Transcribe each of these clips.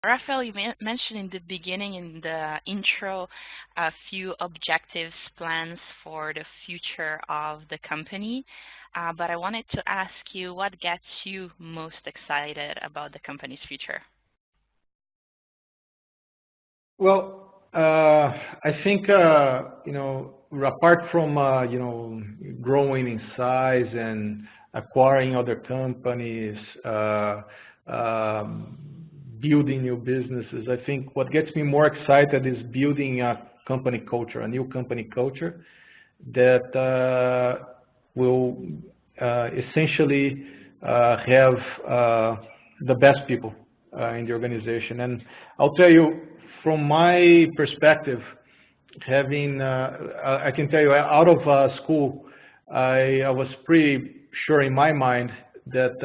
Rafael, you mentioned in the beginning, in the intro, a few objectives, plans for the future of the company. But I wanted to ask you what gets you most excited about the company's future? Well, I think, apart from, growing in size and acquiring other companies, building new businesses, I think what gets me more excited is building a company culture, a new company culture that will essentially have the best people in the organization. And I'll tell you, from my perspective, I can tell you, out of school, I was pretty sure in my mind that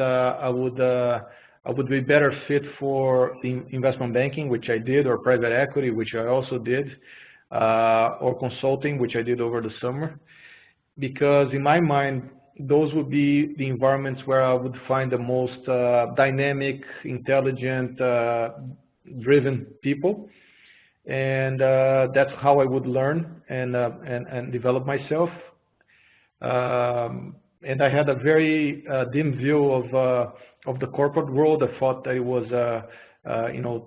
I would be better fit for investment banking, which I did, or private equity, which I also did, or consulting, which I did over the summer, because in my mind, those would be the environments where I would find the most dynamic, intelligent, driven people, and that's how I would learn and develop myself. And I had a very dim view of the corporate world. I thought that it was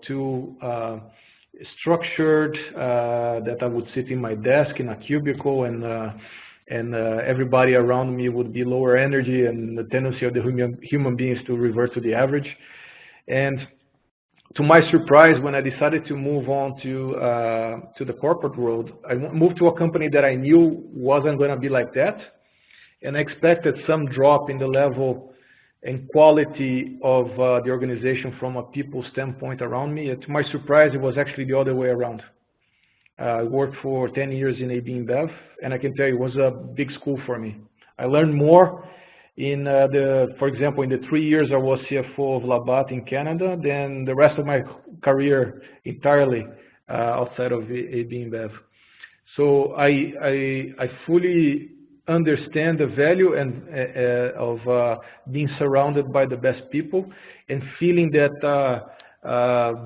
too structured, that I would sit in my desk in a cubicle and everybody around me would be lower energy, and the tendency of the human beings to revert to the average. And to my surprise, when I decided to move on to the corporate world, I moved to a company that I knew wasn't going to be like that, and I expected some drop in the level and quality of the organization from a people standpoint around me. And to my surprise, it was actually the other way around. I worked for 10 years in AB InBev, and I can tell you it was a big school for me. I learned more for example, in the 3 years I was CFO of Alabbar in Canada than the rest of my career entirely outside of AB InBev. So I fully understand the value of being surrounded by the best people and feeling that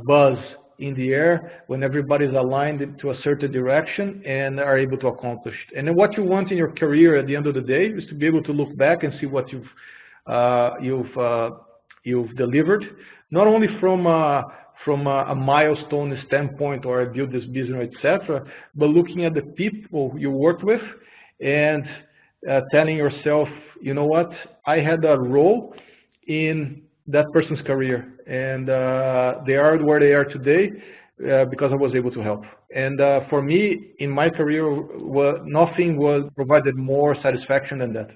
buzz in the air when everybody's aligned to a certain direction and are able to accomplish it. And then what you want in your career at the end of the day is to be able to look back and see what you've delivered, not only from a milestone standpoint, or I built this business, etc., but looking at the people you worked with and telling yourself, you know what, I had a role in that person's career, and they are where they are today because I was able to help. And for me, in my career, nothing was provided more satisfaction than that.